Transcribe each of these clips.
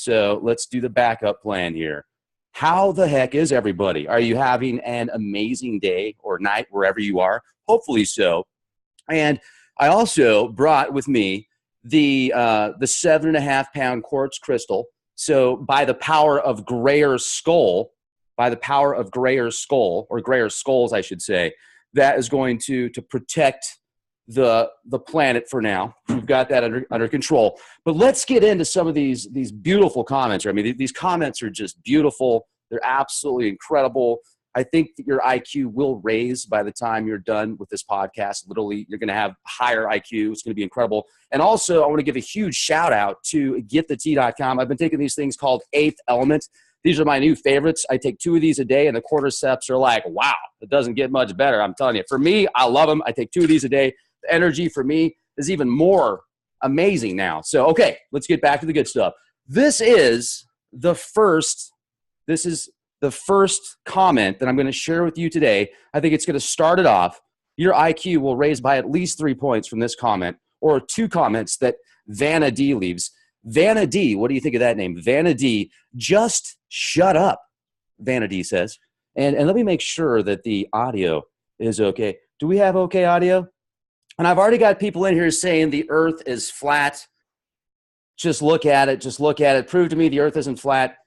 So let's do the backup plan here. How the heck is everybody? Are you having an amazing day or night wherever you are? Hopefully so. And I also brought with me the 7.5 pound quartz crystal. So by the power of Grayer's skull, or Grayer's skulls, I should say, that is going to protect the planet for now. We've got that under control. But let's get into some of these beautiful comments. I mean, these comments are just beautiful. They're absolutely incredible. I think that your IQ will raise by the time you're done with this podcast. Literally, you're going to have higher IQ. It's going to be incredible. And also, I want to give a huge shout out to getthetea.com. I've been taking these things called Eighth Element. These are my new favorites. I take 2 of these a day, and the cordyceps are like, wow, it doesn't get much better. I'm telling you. For me, I love them. I take 2 of these a day. The energy for me is even more amazing now. So, okay, let's get back to the good stuff. This is the first comment that I'm going to share with you today. I think it's going to start it off. Your IQ will raise by at least 3 points from this comment, or 2 comments that Vanna D leaves. Vanna D, what do you think of that name? Vanna D, just shut up, Vanna D says. And let me make sure that the audio is okay. Do we have okay audio? And I've already got people in here saying the earth is flat. Just look at it. Just look at it. Prove to me the earth isn't flat.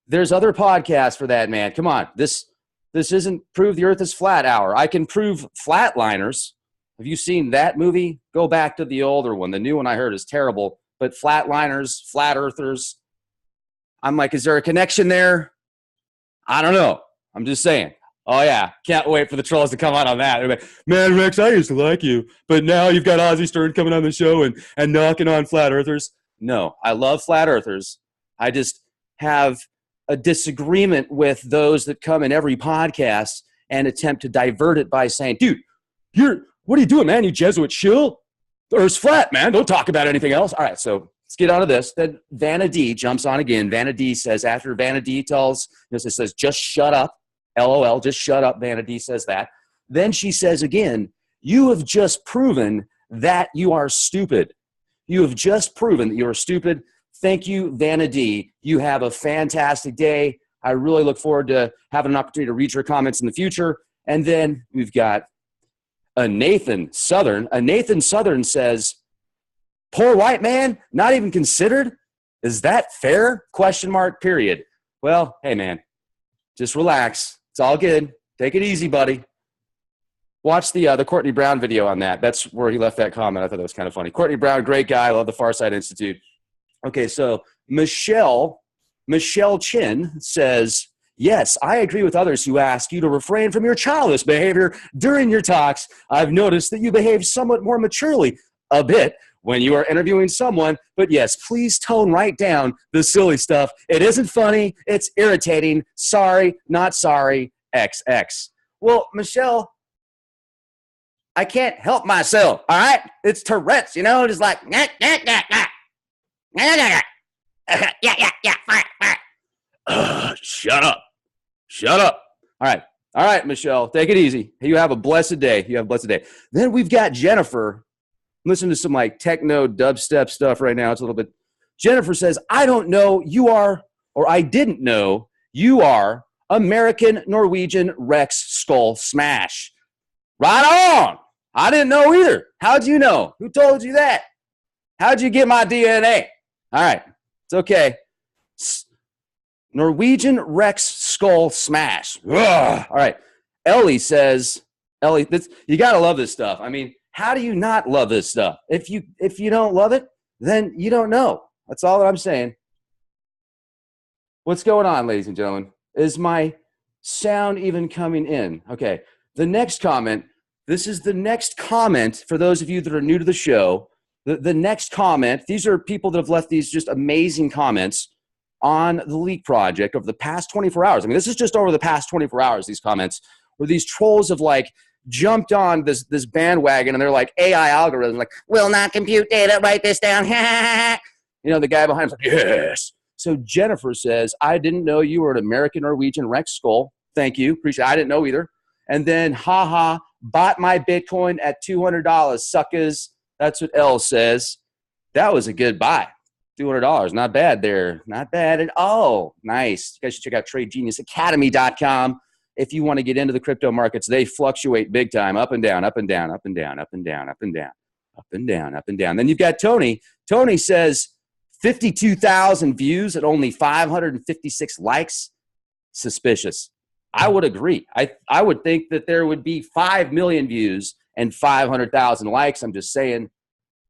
There's other podcasts for that, man. Come on. This isn't Prove the Earth is Flat hour. I can prove Flatliners. Have you seen that movie? Go back to the older one. The new one I heard is terrible. But Flatliners, Flat Earthers, I'm like, is there a connection there? I don't know. I'm just saying. Oh, yeah. Can't wait for the trolls to come out on that. They're like, man, Rex, I used to like you. But now you've got Ozzy Stern coming on the show and knocking on Flat Earthers. No, I love Flat Earthers. I just have a disagreement with those that come in every podcast and attempt to divert it by saying, dude, what are you doing, man? You Jesuit shill? The Earth's flat, man. Don't talk about anything else. All right, so let's get on to this. Then Vanna D jumps on again. Vanna D says, after Vanna D says, just shut up. LOL, just shut up. Vanna D says that. Then she says again, you have just proven that you are stupid. You have just proven that you are stupid. Thank you, Vanna D. You have a fantastic day. I really look forward to having an opportunity to read your comments in the future. And then we've got a Nathan Southern. A Nathan Southern says, poor white man, not even considered? Is that fair? Question mark, period. Well, hey, man, just relax. It's all good. Take it easy, buddy. Watch the Courtney Brown video on that. That's where he left that comment. I thought that was kind of funny. Courtney Brown, great guy. I love the Farside Institute. Okay, so Michelle Chin says, yes, I agree with others who ask you to refrain from your childish behavior during your talks. I've noticed that you behave somewhat more maturely, a bit, when you are interviewing someone. But yes, please tone right down the silly stuff. It isn't funny. It's irritating. Sorry, not sorry, XX. Well, Michelle, I can't help myself, all right? It's Tourette's, just like, nah, nah, nah, nah. Yeah. Shut up. All right, Michelle, take it easy. You have a blessed day. Then we've got Jennifer. Listen to some like techno dubstep stuff right now. It's a little bit. Jennifer says, I don't know you are, or I didn't know you are American Norwegian Rex Skull Smash. Right on. I didn't know either. How'd you know? Who told you that? How'd you get my DNA? All right. It's okay. Norwegian Rex Skull Smash. Ugh. All right. Ellie says, you got to love this stuff. I mean, how do you not love this stuff? If you don't love it, then you don't know. That's all that I'm saying. What's going on, ladies and gentlemen? Is my sound even coming in? Okay. The next comment, this is the next comment for those of you that are new to the show. The next comment, these are people that have left these just amazing comments on the Leak Project over the past 24 hours. I mean, this is just over the past 24 hours, these comments, where these trolls have like jumped on this bandwagon and they're like, AI algorithm, like, will not compute data, write this down. The guy behind him's like, yes. So Jennifer says, I didn't know you were an American Norwegian Rex Skull. Thank you. Appreciate it. I didn't know either. And then, bought my Bitcoin at $200, suckers. That's what Elle says. That was a good buy. $200. Not bad there. Not bad at all. Nice. You guys should check out TradeGeniusAcademy.com. If you want to get into the crypto markets, they fluctuate big time, up and down, up and down, up and down, up and down, up and down, up and down, up and down. Then you've got Tony. Tony says 52,000 views and only 556 likes. Suspicious. I would agree. I would think that there would be 5 million views and 500,000 likes. I'm just saying,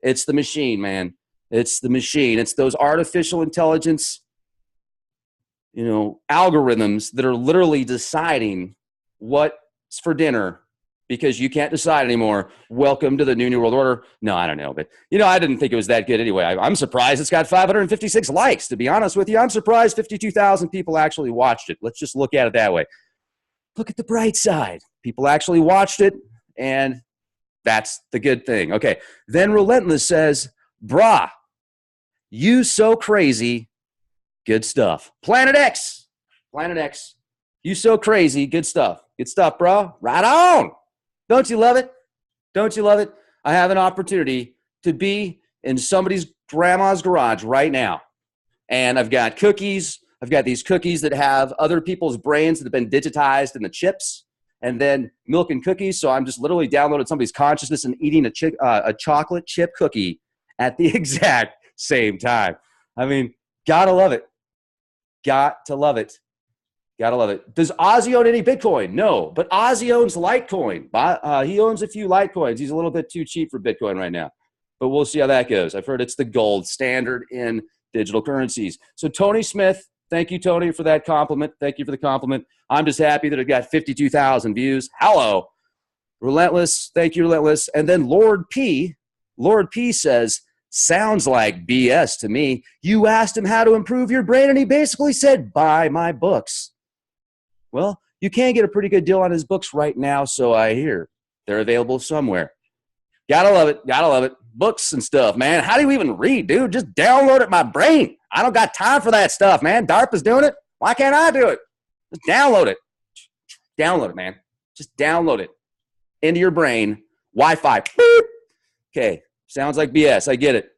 it's the machine, man. It's the machine. It's those artificial intelligence, algorithms that are literally deciding what's for dinner because you can't decide anymore. Welcome to the New World Order. No, I don't know. But, I didn't think it was that good anyway. I'm surprised it's got 556 likes, to be honest with you. I'm surprised 52,000 people actually watched it. Let's just look at it that way. Look at the bright side. People actually watched it, and that's the good thing. Okay. Then Relentless says, brah, you so crazy. Good stuff. Planet X. You so crazy. Good stuff. Good stuff, bro. Right on. Don't you love it? Don't you love it? I have an opportunity to be in somebody's grandma's garage right now. And I've got cookies. I've got these cookies that have other people's brains that have been digitized in the chips, and then milk and cookies. So I'm just literally downloading somebody's consciousness and eating a chocolate chip cookie at the exact same time. I mean, gotta love it. Got to love it. Gotta love it. Does Ozzy own any Bitcoin? No, but Ozzy owns Litecoin. He owns a few Litecoins. He's a little bit too cheap for Bitcoin right now, but we'll see how that goes. I've heard it's the gold standard in digital currencies. So Tony Smith, thank you, Tony, for that compliment. Thank you for the compliment. I'm just happy that it got 52,000 views. Hello. Relentless. Thank you, Relentless. And then Lord P says, sounds like BS to me. You asked him how to improve your brain, and he basically said, buy my books. Well, you can get a pretty good deal on his books right now, so I hear. They're available somewhere. Gotta love it. Gotta love it. Books and stuff, man. How do you even read, dude? Just download it my brain. I don't got time for that stuff, man. DARPA's doing it. Why can't I do it? Just download it. Download it, man. Just download it into your brain. Wi-Fi. Boop. Okay. Sounds like BS. I get it.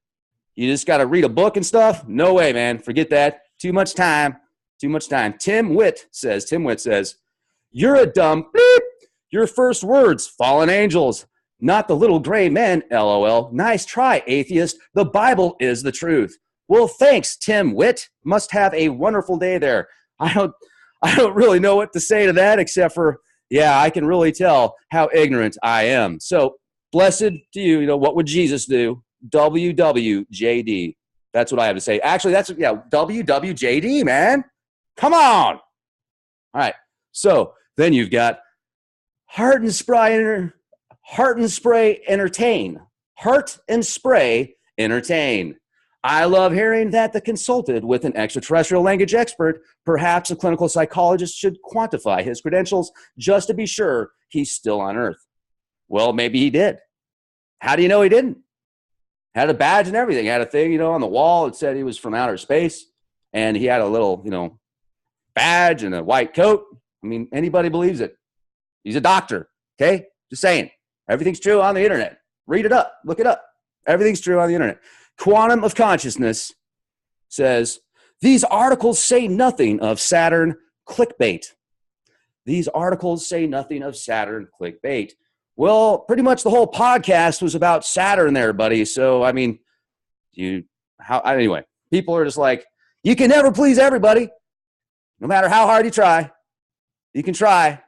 You just got to read a book and stuff? No way, man. Forget that. Too much time. Too much time. Tim Witt says, you're a dumb beep. Your first words, fallen angels, not the little gray men, LOL. Nice try, atheist. The Bible is the truth. Well, thanks, Tim Witt. Must have a wonderful day there. I don't really know what to say to that except for, yeah, I can really tell how ignorant I am. So, blessed to you. What would Jesus do? WWJD. That's what I have to say. Actually, WWJD, man. Come on. All right. So then you've got Heart and Spray Entertain. Heart and Spray Entertain. I love hearing that the consulted with an extraterrestrial language expert, perhaps a clinical psychologist, should quantify his credentials just to be sure he's still on Earth. Well, maybe he did. How do you know he didn't? Had a badge and everything. Had a thing, on the wall that said he was from outer space. And he had a little, badge and a white coat. I mean, anybody believes it. He's a doctor, okay? Just saying. Everything's true on the internet. Read it up. Look it up. Everything's true on the internet. Quantum of Consciousness says, these articles say nothing of Saturn clickbait. These articles say nothing of Saturn clickbait. Well, pretty much the whole podcast was about Saturn there, buddy. So, I mean, anyway, people are just like, you can never please everybody. No matter how hard you try, you can try.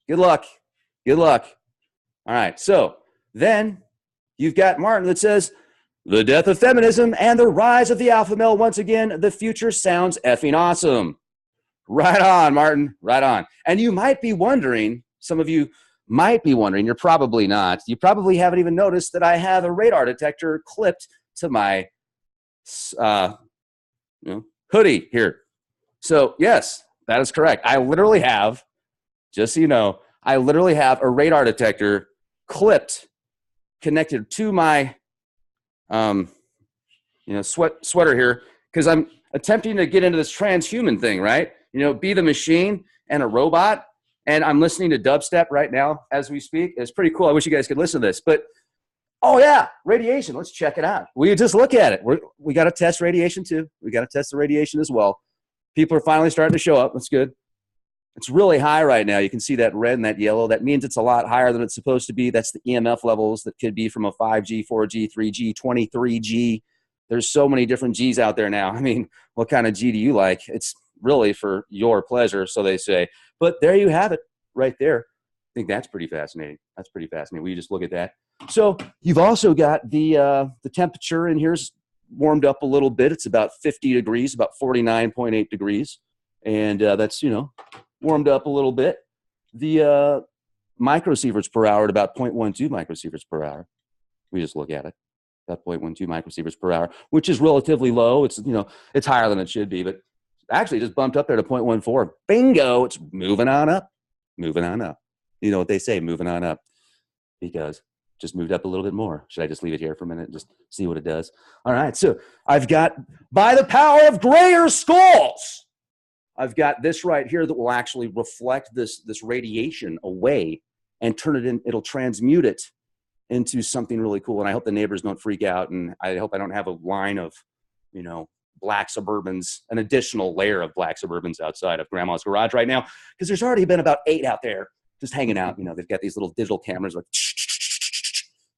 Good luck. Good luck. All right. So then you've got Martin that says, the death of feminism and the rise of the alpha male. Once again, the future sounds effing awesome. Right on, Martin. Right on. And you might be wondering, some of you might be wondering, you're probably not. You probably haven't even noticed that I have a radar detector clipped to my hoodie here. So, yes, that is correct. I literally have, just so you know, I literally have a radar detector clipped, connected to my sweater here, because I'm attempting to get into this transhuman thing, right? Be the machine and a robot. And I'm listening to dubstep right now as we speak. It's pretty cool. I wish you guys could listen to this. But Oh, yeah, radiation. Let's check it out. We just look at it. We got to test radiation, too. We got to test the radiation as well. People are finally starting to show up. That's good. It's really high right now. You can see that red and that yellow. That means it's a lot higher than it's supposed to be. That's the EMF levels that could be from a 5G, 4G, 3G, 23G. There's so many different Gs out there now. I mean, what kind of G do you like? It's really for your pleasure, so they say. But there you have it right there. I think that's pretty fascinating. That's pretty fascinating. We just look at that. So you've also got the temperature in here's warmed up a little bit. It's about 50 degrees, about 49.8 degrees. And that's, warmed up a little bit. The microsieverts per hour at about 0.12 microsieverts per hour. We just look at it. About 0.12 microsieverts per hour, which is relatively low. It's, it's higher than it should be, but actually just bumped up there to 0.14. Bingo. It's moving on up. Moving on up. You know what they say, moving on up. Because just moved up a little bit more. Should I just leave it here for a minute and just see what it does? All right. So I've got, by the power of grayer skulls, I've got this right here that will actually reflect this radiation away and turn it in. It'll transmute it into something really cool. And I hope the neighbors don't freak out. And I hope I don't have a line of, black Suburbans, an additional layer of black Suburbans outside of Grandma's garage right now. Because there's already been about 8 out there just hanging out. They've got these little digital cameras like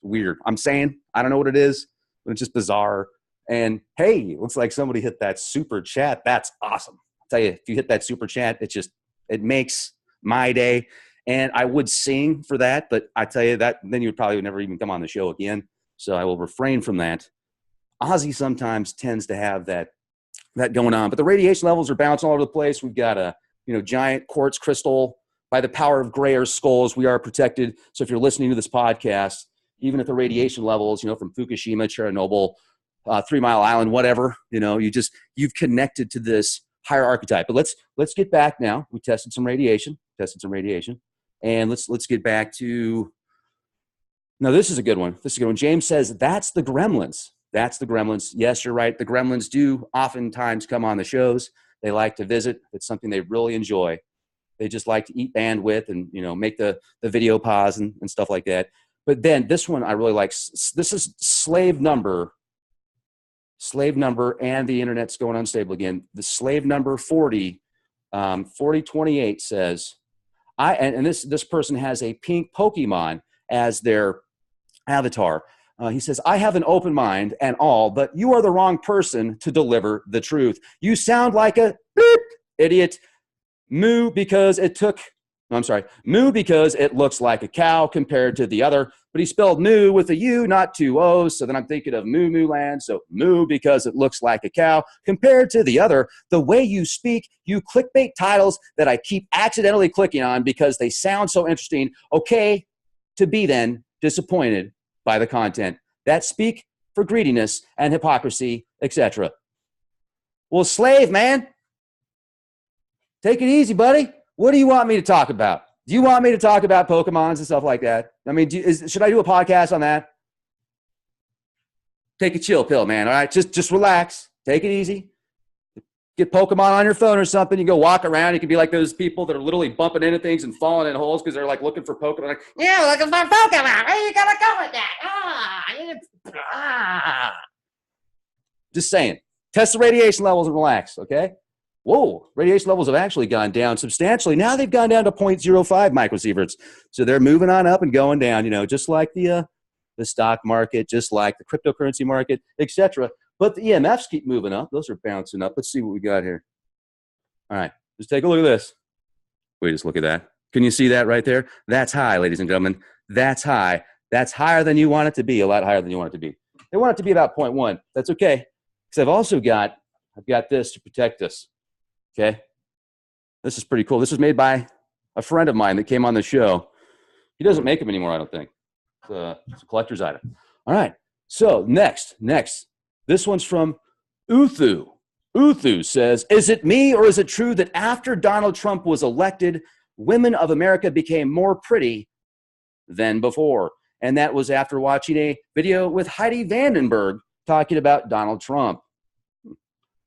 weird. I'm saying, I don't know what it is, but it's just bizarre. And hey, looks like somebody hit that super chat. That's awesome. I'll tell you, if you hit that super chat, it makes my day. And I would sing for that, but I tell you that, then you would probably never even come on the show again. So I will refrain from that. Ozzy sometimes tends to have that going on, but the radiation levels are bouncing all over the place. We've got a, giant quartz crystal. By the power of grayer skulls, we are protected. So if you're listening to this podcast, even at the radiation levels, from Fukushima, Chernobyl, 3 Mile Island, whatever, you've connected to this higher archetype. But let's get back now. We tested some radiation, and let's get back to. No, this is a good one. James says that's the Gremlins. That's the Gremlins. Yes, you're right. The Gremlins do oftentimes come on the shows. They like to visit. It's something they really enjoy. They just like to eat bandwidth and make the video pause and stuff like that. But then this one I really like. This is slave number, and the internet's going unstable again. The slave number 4028 says, this person has a pink Pokemon as their avatar. He says, I have an open mind and all, but you are the wrong person to deliver the truth. You sound like a beep, idiot. Moo because it looks like a cow compared to the other, but he spelled moo with a U, not 2 O's. So then I'm thinking of Moo Moo Land. So moo because it looks like a cow compared to the other. The way you speak, you clickbait titles that I keep accidentally clicking on because they sound so interesting. Okay, to be then disappointed by the content that speak for greediness and hypocrisy, etc. Well, slave, man. Take it easy, buddy. What do you want me to talk about? Do you want me to talk about Pokemons and stuff like that? I mean, should I do a podcast on that? Take a chill pill, man. All right, just relax. Take it easy. Get Pokemon on your phone or something. You go walk around. You can be like those people that are literally bumping into things and falling in holes because they're like looking for Pokemon. Like, yeah, looking for Pokemon. Where you gonna go with that? Just saying. Test the radiation levels and relax, okay? Whoa, radiation levels have actually gone down substantially. Now they've gone down to 0.05 microsieverts. So they're moving on up and going down, just like the stock market, just like the cryptocurrency market, etc. But the EMFs keep moving up. Those are bouncing up. Let's see what we got here. All right, just take a look at this. Wait, just look at that. Can you see that right there? That's high, ladies and gentlemen. That's high. That's higher than you want it to be, a lot higher than you want it to be. They want it to be about 0.1. That's okay. Because I've got this to protect us. Okay? This is pretty cool. This was made by a friend of mine that came on the show. He doesn't make them anymore, I don't think. It's a collector's item. All right. So next. This one's from Uthu. Uthu says, is it me or is it true that after Donald Trump was elected, women of America became more pretty than before? And that was after watching a video with Heidi Vandenberg talking about Donald Trump.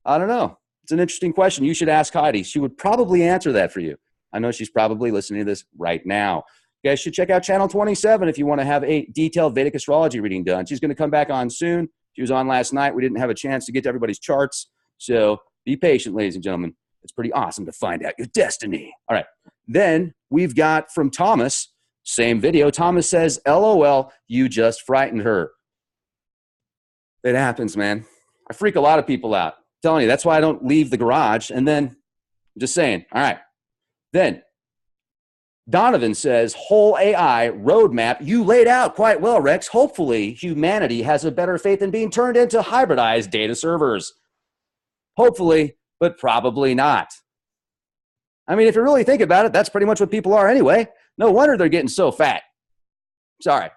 I don't know. It's an interesting question. You should ask Heidi. She would probably answer that for you. I know she's probably listening to this right now. You guys should check out channel 27 if you want to have a detailed Vedic astrology reading done. She's going to come back on soon. She was on last night. We didn't have a chance to get to everybody's charts. So be patient, ladies and gentlemen. It's pretty awesome to find out your destiny. All right. Then we've got from Thomas, same video. Thomas says, LOL, you just frightened her. It happens, man. I freak a lot of people out. I'm telling you, that's why I don't leave the garage. And then, I'm just saying. All right. Then Donovan says, whole AI roadmap you laid out quite well, Rex. Hopefully humanity has a better faith in being turned into hybridized data servers. Hopefully, but probably not. I mean, if you really think about it, that's pretty much what people are anyway. No wonder they're getting so fat. Sorry,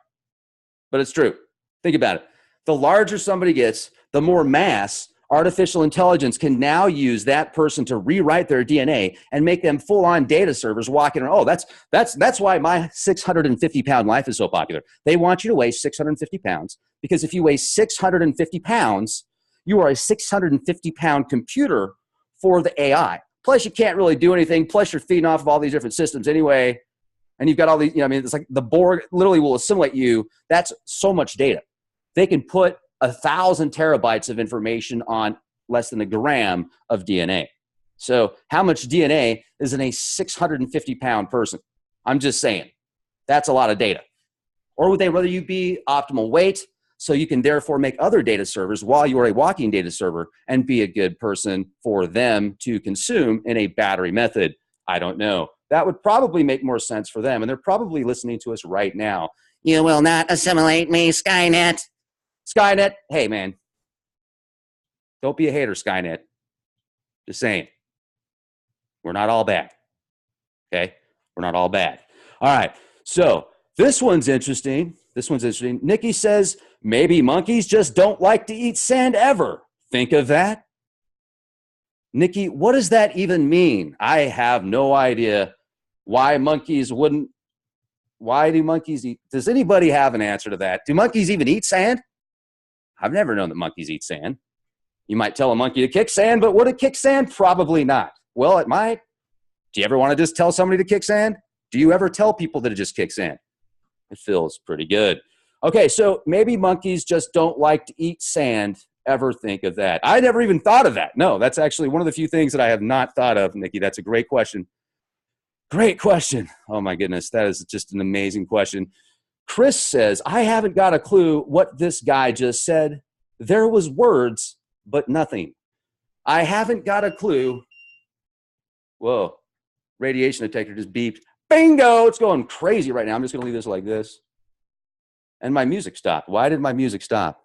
but it's true. Think about it. The larger somebody gets, the more mass artificial intelligence can now use that person to rewrite their DNA and make them full-on data servers walking around. Oh, that's why my 650-pound life is so popular. They want you to weigh 650 pounds because if you weigh 650 pounds, you are a 650-pound computer for the AI. Plus, you can't really do anything. Plus, you're feeding off of all these different systems anyway. And you've got all these, I mean, it's like the Borg literally will assimilate you. That's so much data. They can put 1,000 terabytes of information on less than a gram of DNA. So how much DNA is in a 650-pound person? I'm just saying. That's a lot of data. Or would they rather you be optimal weight so you can therefore make other data servers while you are a walking data server and be a good person for them to consume in a battery method? I don't know. That would probably make more sense for them. And they're probably listening to us right now. You will not assimilate me, Skynet. Skynet, hey, man. Don't be a hater, Skynet. Just saying. We're not all bad. Okay? We're not all bad. All right. So this one's interesting. Nikki says, maybe monkeys just don't like to eat sand ever. Think of that. Nikki, what does that even mean? I have no idea why monkeys wouldn't. Why do monkeys eat? Does anybody have an answer to that? Do monkeys even eat sand? I've never known that monkeys eat sand. You might tell a monkey to kick sand, but would it kick sand? Probably not. Well, it might. Do you ever want to just tell somebody to kick sand? Do you ever tell people that it just kicks sand? It feels pretty good. Okay, so maybe monkeys just don't like to eat sand. Ever think of that? I never even thought of that. No, that's actually one of the few things that I have not thought of, Nikki. That's a great question. Great question. Oh, my goodness. That is just an amazing question. Chris says, I haven't got a clue what this guy just said. There was words, but nothing. I haven't got a clue. Whoa. Radiation detector just beeped. Bingo. It's going crazy right now. I'm just going to leave this like this. And my music stopped. Why did my music stop?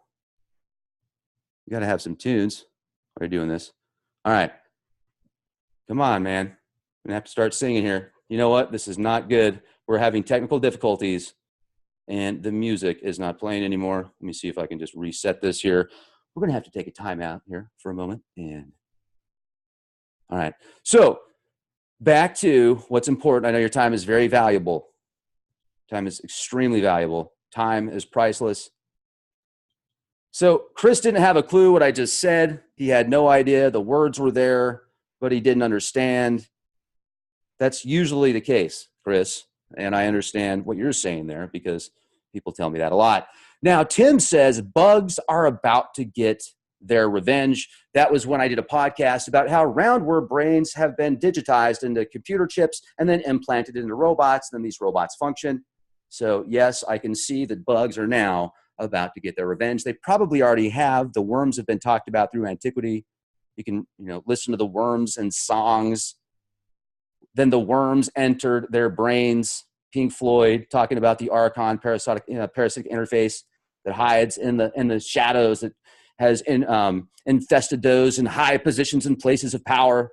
You got to have some tunes. Why are you doing this? All right. Come on, man. I'm going to have to start singing here. You know what? This is not good. We're having technical difficulties, and the music is not playing anymore. Let me see if I can just reset this here. We're going to have to take a time out here for a moment. And all right. So back to what's important. I know your time is very valuable. Time is extremely valuable. Time is priceless. So Chris didn't have a clue what I just said. He had no idea. The words were there, but he didn't understand. That's usually the case, Chris. And I understand what you're saying there because people tell me that a lot. Now, Tim says bugs are about to get their revenge. That was when I did a podcast about how roundworm brains have been digitized into computer chips and then implanted into robots. Then these robots function. So yes, I can see that bugs are now about to get their revenge. They probably already have. The worms have been talked about through antiquity. You can, listen to the worms and songs. Then the worms entered their brains. Pink Floyd talking about the archon parasitic interface that hides in the shadows, that has infested those in high positions and places of power.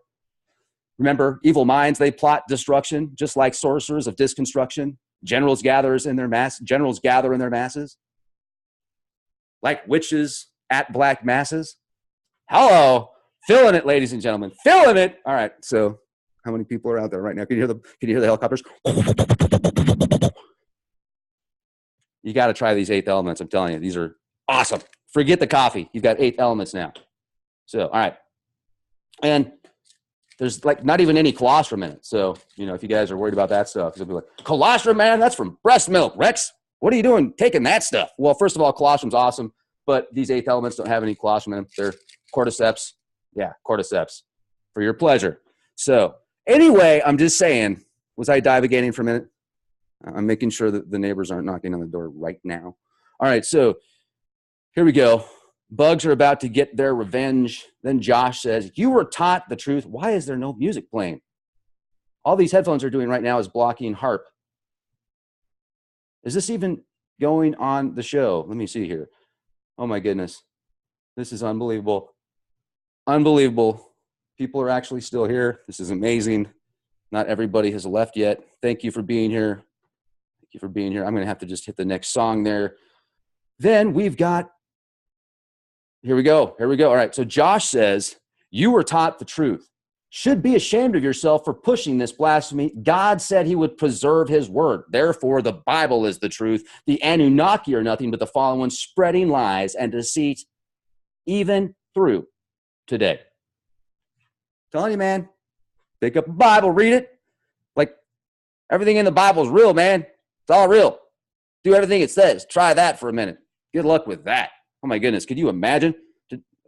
Remember, evil minds, they plot destruction, just like sorcerers of disconstruction. Generals gather in their masses, like witches at black masses. Hello, feeling it, ladies and gentlemen, feeling it. All right, so how many people are out there right now? Can you hear the helicopters? You got to try these 8th elements. I'm telling you, these are awesome. Forget the coffee. You've got 8 elements now. So, all right. And there's like not even any colostrum in it. So, if you guys are worried about that stuff, you'll be like, colostrum, man, that's from breast milk, Rex. What are you doing taking that stuff? Well, first of all, colostrum's awesome, but these eighth elements don't have any colostrum in them. They're cordyceps. Yeah, cordyceps for your pleasure. So anyway, I'm just saying, was I divagating for a minute? I'm making sure that the neighbors aren't knocking on the door right now. All right, so here we go. Bugs are about to get their revenge. Then Josh says, you were taught the truth. Why is there no music playing? All these headphones are doing right now is blocking harp. Is this even going on the show? Let me see here. Oh, my goodness. This is unbelievable. Unbelievable. People are actually still here. This is amazing. Not everybody has left yet. Thank you for being here. Thank you for being here. I'm going to have to just hit the next song there. Then we've got, here we go. Here we go. All right. So Josh says, you were taught the truth. Should be ashamed of yourself for pushing this blasphemy. God said he would preserve his word. Therefore, the Bible is the truth. The Anunnaki are nothing but the fallen ones spreading lies and deceit even through today. Telling you, man, pick up a Bible, read it. Like everything in the Bible is real, man. It's all real. Do everything it says. Try that for a minute. Good luck with that. Oh my goodness. Could you imagine?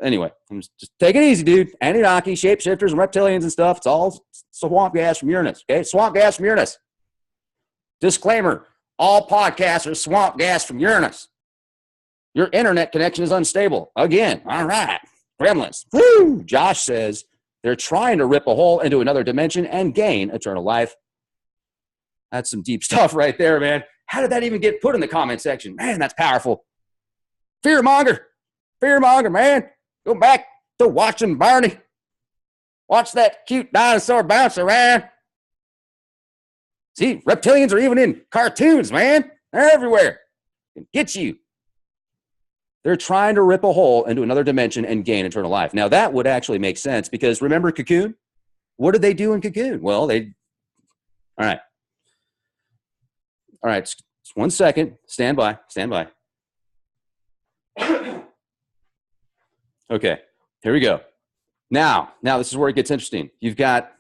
Anyway, I'm just take it easy, dude. Anunnaki, shapeshifters, and reptilians and stuff. It's all swamp gas from Uranus. Okay, swamp gas from Uranus. Disclaimer: all podcasts are swamp gas from Uranus. Your internet connection is unstable. Again, all right. Gremlins. Woo! Josh says they're trying to rip a hole into another dimension and gain eternal life. That's some deep stuff right there, man. How did that even get put in the comment section? Man, that's powerful. Fearmonger. Fearmonger, man. Go back to watching Barney. Watch that cute dinosaur bounce around. See, reptilians are even in cartoons, man. They're everywhere. They get you. They're trying to rip a hole into another dimension and gain eternal life. Now, that would actually make sense because remember Cocoon? What did they do in Cocoon? Well, all right. All right, just 1 second. Stand by. Okay, here we go. Now this is where it gets interesting. You've got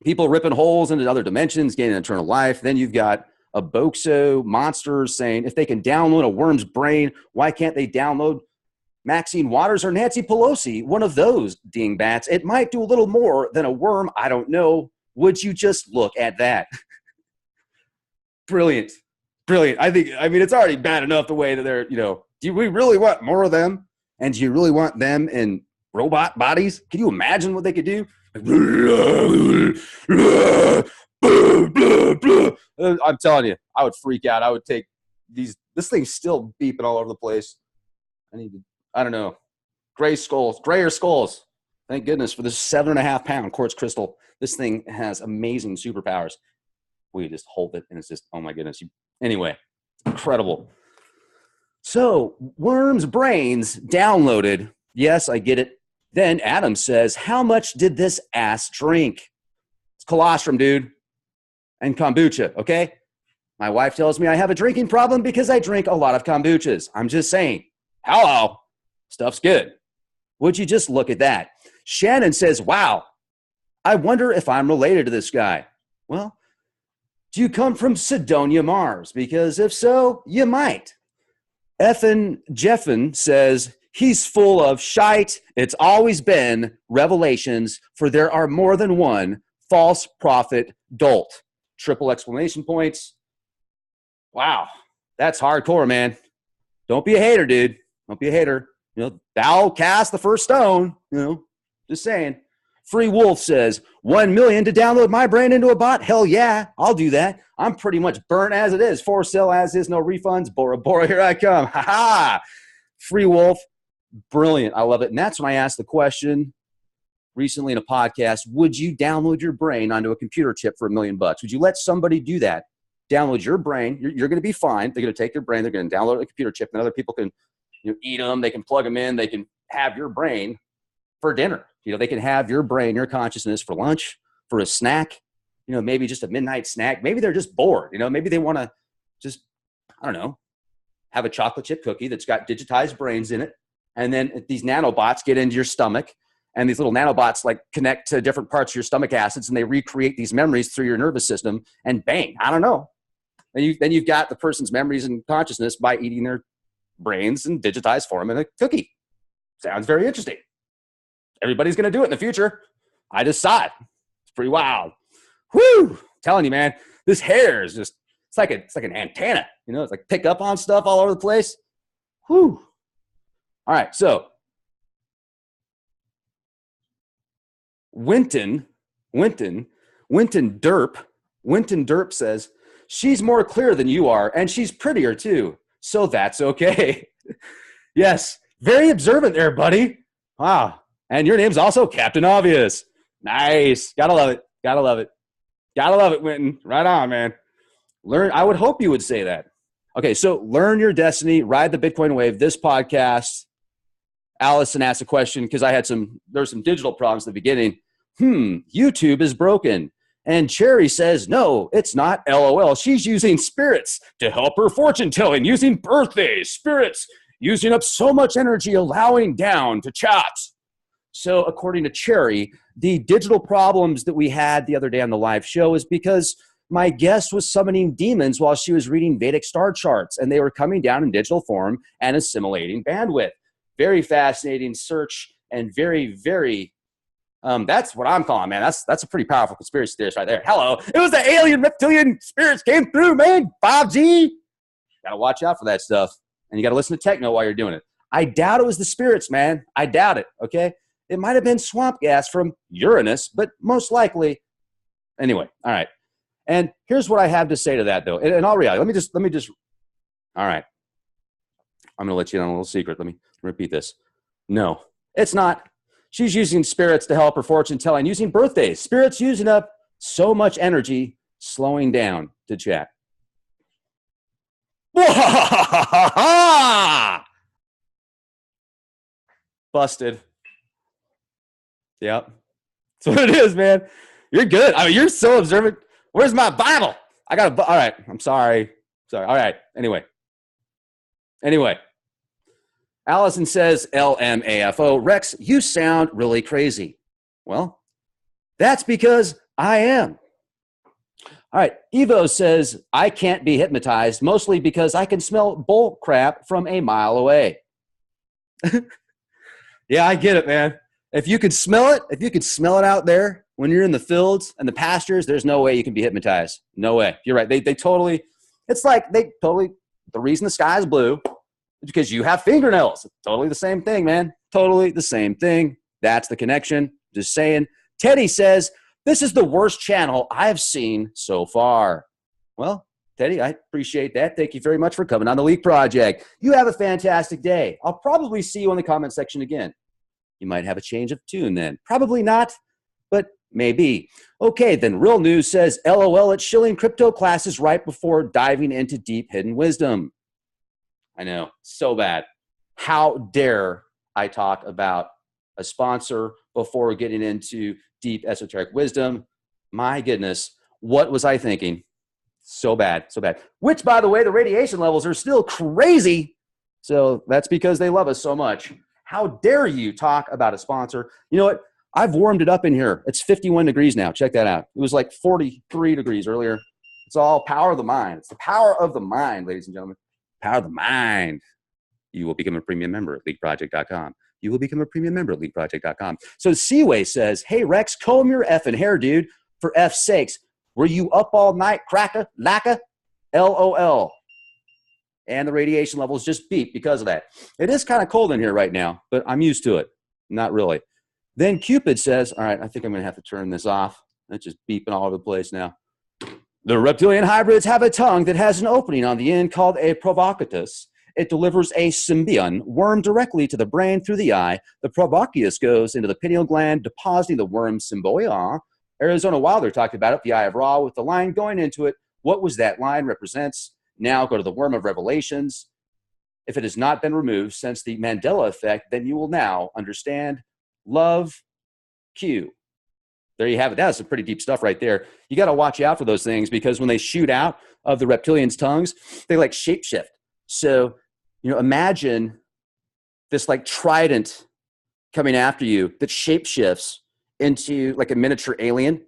people ripping holes into other dimensions, gaining eternal life. Then you've got a Boxo monsters saying if they can download a worm's brain, why can't they download Maxine Waters or Nancy Pelosi? One of those dingbats. It might do a little more than a worm. I don't know. Would you just look at that? Brilliant. I mean, it's already bad enough the way that they're, do we really want more of them? And do you really want them in robot bodies? Can you imagine what they could do? I'm telling you, I would freak out. I would take this thing's still beeping all over the place. I don't know, grayer skulls. Thank goodness for this 7.5 pound quartz crystal. This thing has amazing superpowers. We just hold it and it's just, oh my goodness. Anyway, incredible. So, worms' brains downloaded. Yes, I get it. Then Adam says, how much did this ass drink? It's colostrum, dude. And kombucha, okay? My wife tells me I have a drinking problem because I drink a lot of kombuchas. I'm just saying, hello, stuff's good. Would you just look at that? Shannon says, wow, I wonder if I'm related to this guy. Well, do you come from Sidonia, Mars? Because if so, you might. Ethan Jeffin says, he's full of shite. It's always been revelations, for there are more than one false prophet dolt. Triple exclamation points. Wow, that's hardcore, man. Don't be a hater, dude. Don't be a hater. Thou cast the first stone. Just saying. Free Wolf says, 1 million to download my brain into a bot? Hell yeah, I'll do that. I'm pretty much burnt as it is. For sale as is, no refunds. Bora Bora, here I come. Ha ha. Free Wolf, brilliant. I love it. And that's when I asked the question recently in a podcast, would you download your brain onto a computer chip for $1 million? Would you let somebody do that? Download your brain. You're going to be fine. They're going to take your brain. They're going to download a computer chip, and other people can eat them. They can plug them in. They can have your brain for dinner. They can have your brain, your consciousness for lunch, for a snack, maybe just a midnight snack. Maybe they're just bored. Maybe they want to just, I don't know, have a chocolate chip cookie that's got digitized brains in it. And then these nanobots get into your stomach and these little nanobots like connect to different parts of your stomach acids, and they recreate these memories through your nervous system, and bang, I don't know. Then you've got the person's memories and consciousness by eating their brains in digitized form in a cookie. Sounds very interesting. Everybody's going to do it in the future. I just saw it. It's pretty wild. Whew! Telling you, man, this hair is just, it's like an antenna. You know, it's like pick up on stuff all over the place. Whew. All right, so Winton Derp says, she's more clear than you are, and she's prettier too. So that's okay. Yes, very observant there, buddy. Wow. And your name's also Captain Obvious. Nice. Gotta love it. Gotta love it. Gotta love it, Winton. Right on, man. I would hope you would say that. Okay, so learn your destiny, ride the Bitcoin wave. This podcast, Allison asked a question because there were some digital problems at the beginning. YouTube is broken. And Cherry says, no, it's not. LOL. She's using spirits to help her fortune telling, using birthdays, spirits, using up so much energy, allowing down to chops. So according to Cherry, the digital problems that we had the other day on the live show is because my guest was summoning demons while she was reading Vedic star charts, and they were coming down in digital form and assimilating bandwidth. Very fascinating search and very, very, that's what I'm calling, man. That's a pretty powerful conspiracy theorist right there. Hello. It was the alien reptilian spirits came through, man. 5G. Got to watch out for that stuff. And you got to listen to techno while you're doing it. I doubt it was the spirits, man. I doubt it, okay? It might have been swamp gas from Uranus, but most likely. Anyway, all right. And here's what I have to say to that, though. In all reality, let me just, all right. I'm going to let you in on a little secret. Let me repeat this. No, it's not. She's using spirits to help her fortune telling, using birthdays. Spirits using up so much energy, slowing down to chat. Busted. Yep. That's what it is, man. You're good. I mean, you're so observant. Where's my Bible? All right. I'm sorry. All right. Anyway. Allison says, LMAFO, Rex, you sound really crazy. Well, that's because I am. All right. Evo says, I can't be hypnotized, mostly because I can smell bull crap from a mile away. Yeah, I get it, man. If you could smell it out there when you're in the fields and the pastures, there's no way you can be hypnotized. No way. You're right. The reason the sky is blue is because you have fingernails. It's totally the same thing, man. Totally the same thing. That's the connection. Just saying. Teddy says, this is the worst channel I've seen so far. Well, Teddy, I appreciate that. Thank you very much for coming on the Leak Project. You have a fantastic day. I'll probably see you in the comment section again. You might have a change of tune then. Probably not, but maybe. Okay, then Real News says, LOL at shilling crypto classes right before diving into deep hidden wisdom. I know, so bad. How dare I talk about a sponsor before getting into deep esoteric wisdom? My goodness, what was I thinking? So bad, so bad. Which, by the way, the radiation levels are still crazy. So that's because they love us so much. How dare you talk about a sponsor? You know what? I've warmed it up in here. It's 51 degrees now. Check that out. It was like 43 degrees earlier. It's all power of the mind. It's the power of the mind, ladies and gentlemen. Power of the mind. You will become a premium member at leakproject.com. You will become a premium member at leakproject.com. So Seaway says, hey, Rex, comb your effing hair, dude. For F's sakes. Were you up all night, cracker, lacka? LOL. And the radiation levels just beep because of that. It is kind of cold in here right now, but I'm used to it. Not really. Then Cupid says, all right, I think I'm going to have to turn this off. It's just beeping all over the place now. The reptilian hybrids have a tongue that has an opening on the end called a provocatus. It delivers a symbion worm directly to the brain through the eye. The provocatus goes into the pineal gland, depositing the worm symbioia. Arizona Wilder talked about it, the eye of Ra, with the line going into it. What was that line represents? Now go to the worm of revelations. If it has not been removed since the Mandela effect, then you will now understand. Love, Q. There you have it. That's some pretty deep stuff right there. You got to watch out for those things because when they shoot out of the reptilians' tongues, they like shapeshift. So, imagine this like trident coming after you that shapeshifts into like a miniature alien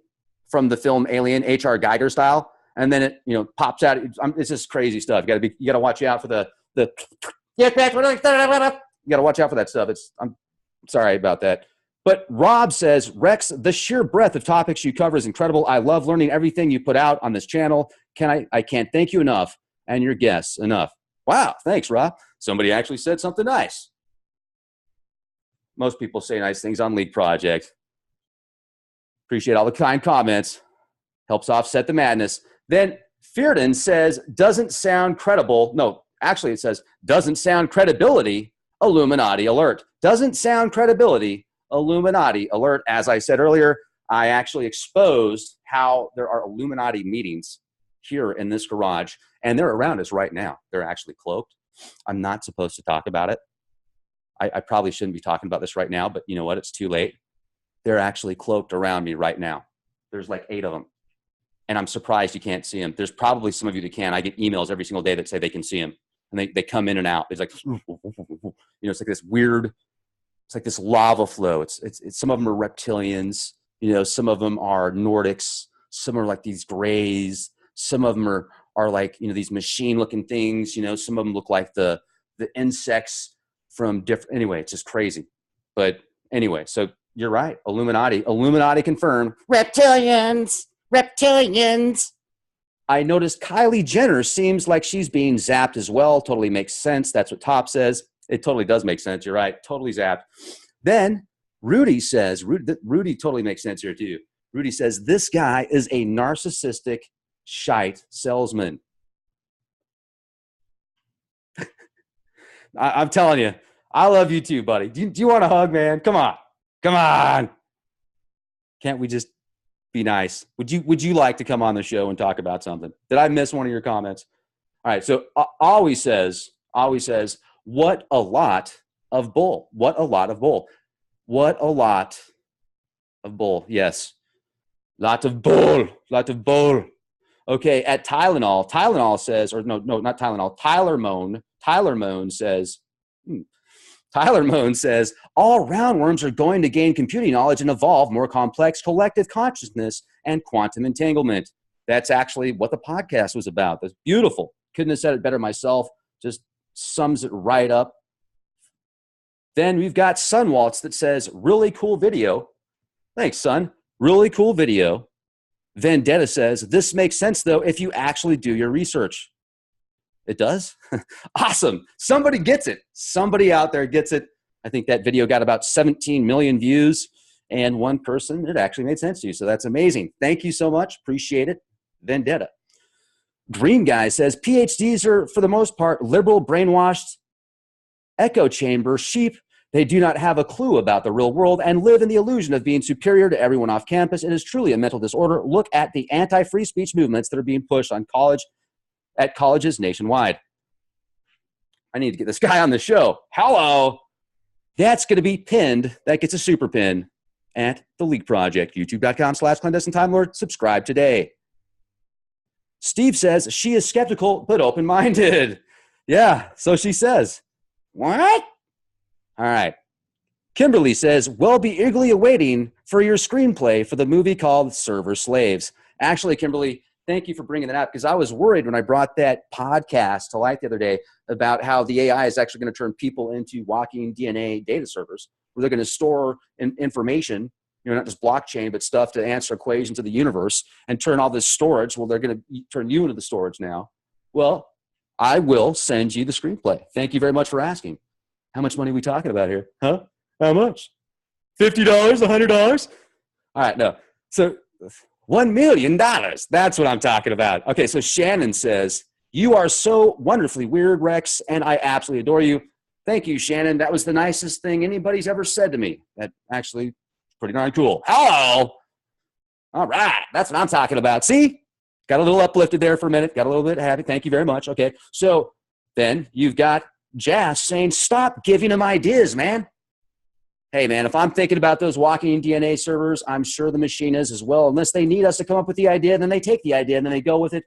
from the film Alien, H.R. Geiger style, and then it pops out. It's just crazy stuff. You got to watch out for the you got to watch out for that stuff. I'm sorry about that. But Rob says, Rex, the sheer breadth of topics you cover is incredible. I love learning everything you put out on this channel. I can't thank you enough and your guests enough. Wow, thanks, Rob. Somebody actually said something nice. Most people say nice things on League Project. Appreciate all the kind comments. Helps offset the madness. Then Fearden says, doesn't sound credible. No, actually it says, doesn't sound credibility, Illuminati alert. Doesn't sound credibility, Illuminati alert. As I said earlier, I actually exposed how there are Illuminati meetings here in this garage, and they're around us right now. They're actually cloaked. I'm not supposed to talk about it. I probably shouldn't be talking about this right now, but you know what? It's too late. They're actually cloaked around me right now. There's like 8 of them, and I'm surprised you can't see them. There's probably some of you that can. I get emails every single day that say they can see them, and they come in and out. It's like, it's like this weird, it's like this lava flow. It's some of them are reptilians. Some of them are Nordics. Some are like these grays. Some of them are like, these machine-looking things. Some of them look like the insects from different. Anyway, it's just crazy. But anyway, so you're right. Illuminati confirmed. Reptilians. I noticed Kylie Jenner seems like she's being zapped as well. Totally makes sense. That's what Top says. It totally does make sense. You're right. Totally zapped. Then Rudy says, Rudy totally makes sense here too. Rudy says, this guy is a narcissistic shite salesman. I'm telling you, I love you too, buddy. Do you want a hug, man? Come on. Can't we just be nice? Would you like to come on the show and talk about something? Did I miss one of your comments? All right. So always says, what a lot of bull. What a lot of bull. What a lot of bull. Yes. Lot of bull. Okay. At Tylenol says, or no, not Tylenol, Tyler Moan says, all roundworms are going to gain computing knowledge and evolve more complex collective consciousness and quantum entanglement. That's actually what the podcast was about. That's beautiful. Couldn't have said it better myself. Just sums it right up. Then we've got Sunwaltz that says, really cool video. Thanks, son. Really cool video. Vendetta says, this makes sense, though, if you actually do your research. It does? Awesome. Somebody gets it. Somebody out there gets it. I think that video got about 17 million views, and one person, it actually made sense to you. So that's amazing. Thank you so much. Appreciate it. Vendetta. Green Guy says, PhDs are, for the most part, liberal, brainwashed, echo chamber sheep. They do not have a clue about the real world and live in the illusion of being superior to everyone off campus. It is truly a mental disorder. Look at the anti-free speech movements that are being pushed on at colleges nationwide. I need to get this guy on the show. Hello. That's going to be pinned. That gets a super pin at the League Project. YouTube.com/clandestine Time Lord. Subscribe today. Steve says she is skeptical but open-minded. Yeah, so she says. What? All right. Kimberly says, we'll be eagerly awaiting for your screenplay for the movie called Server Slaves. Actually, Kimberly, thank you for bringing that up, because I was worried when I brought that podcast to light the other day about how the AI is actually going to turn people into walking DNA data servers, where they're going to store information, not just blockchain, but stuff to answer equations of the universe and turn all this storage. Well, they're going to turn you into the storage now. Well, I will send you the screenplay. Thank you very much for asking. How much money are we talking about here? Huh? How much? $50? $100? All right, no. So $1 million. That's what I'm talking about. Okay, so Shannon says, you are so wonderfully weird, Rex, and I absolutely adore you. Thank you, Shannon. That was the nicest thing anybody's ever said to me. That actually pretty darn cool. Hello. All right, that's what I'm talking about. See? Got a little uplifted there for a minute. Got a little bit happy. Thank you very much. Okay, so then you've got Jazz saying, stop giving them ideas, man. Hey, man, if I'm thinking about those walking DNA servers, I'm sure the machine is as well. Unless they need us to come up with the idea, then they take the idea and then they go with it.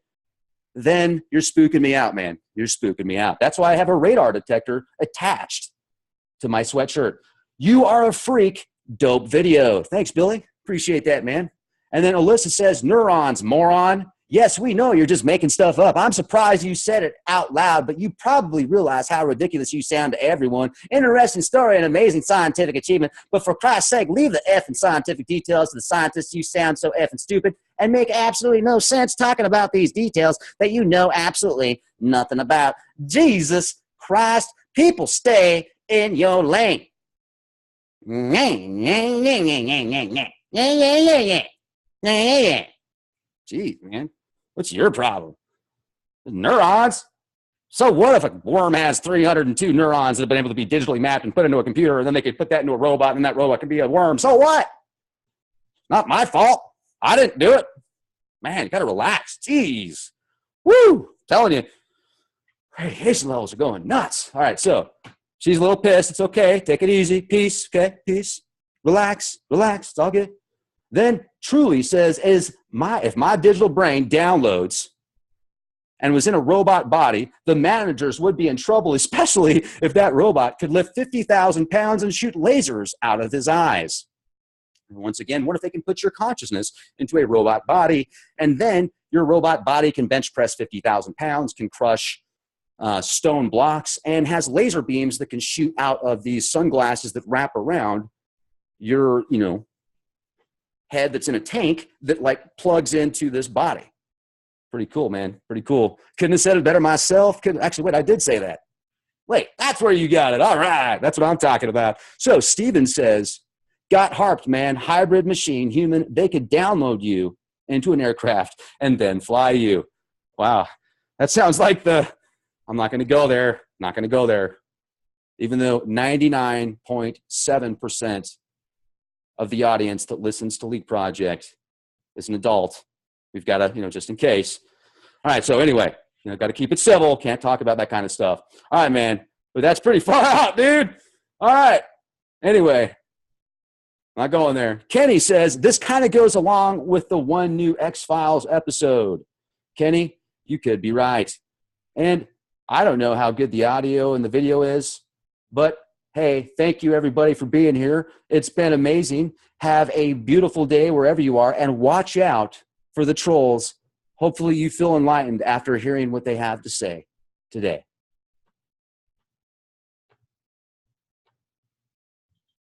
Then you're spooking me out, man. You're spooking me out. That's why I have a radar detector attached to my sweatshirt. You are a freak. Dope video. Thanks, Billy. Appreciate that, man. And then Alyssa says, neurons, moron. Yes, we know you're just making stuff up. I'm surprised you said it out loud, but you probably realize how ridiculous you sound to everyone. Interesting story and amazing scientific achievement, but for Christ's sake, leave the F in scientific details to the scientists. You sound so effing stupid and make absolutely no sense talking about these details that you know absolutely nothing about. Jesus Christ, people stay in your lane. Jeez, man. What's your problem? Neurons? So what if a worm has 302 neurons that have been able to be digitally mapped and put into a computer, and then they could put that into a robot, and that robot can be a worm? So what? Not my fault. I didn't do it. Man, you got to relax. Jeez. Woo! Telling you, radiation levels are going nuts. All right, so she's a little pissed. It's okay. Take it easy. Peace. Okay, peace. Relax. Relax. It's all good. Then Truly says, if my digital brain downloads and was in a robot body, the managers would be in trouble, especially if that robot could lift 50,000 pounds and shoot lasers out of his eyes. And once again, what if they can put your consciousness into a robot body, and then your robot body can bench press 50,000 pounds, can crush stone blocks, and has laser beams that can shoot out of these sunglasses that wrap around your, head that's in a tank that like plugs into this body. Pretty cool, man. Pretty cool. Couldn't have said it better myself. Actually, wait, I did say that. Wait, that's where you got it. All right. That's what I'm talking about. So Steven says, got harped, man. Hybrid machine, human. They could download you into an aircraft and then fly you. Wow. That sounds like I'm not going to go there. Not going to go there. Even though 99.7% of the audience that listens to Leak Project is an adult. We've got to, just in case. All right, so anyway, got to keep it civil. Can't talk about that kind of stuff. All right, man. But that's pretty far out, dude. All right. Anyway, not going there. Kenny says, this kind of goes along with the one new X-Files episode. Kenny, you could be right. And I don't know how good the audio and the video is, but hey, thank you everybody for being here. It's been amazing. Have a beautiful day wherever you are, and watch out for the trolls. Hopefully you feel enlightened after hearing what they have to say today.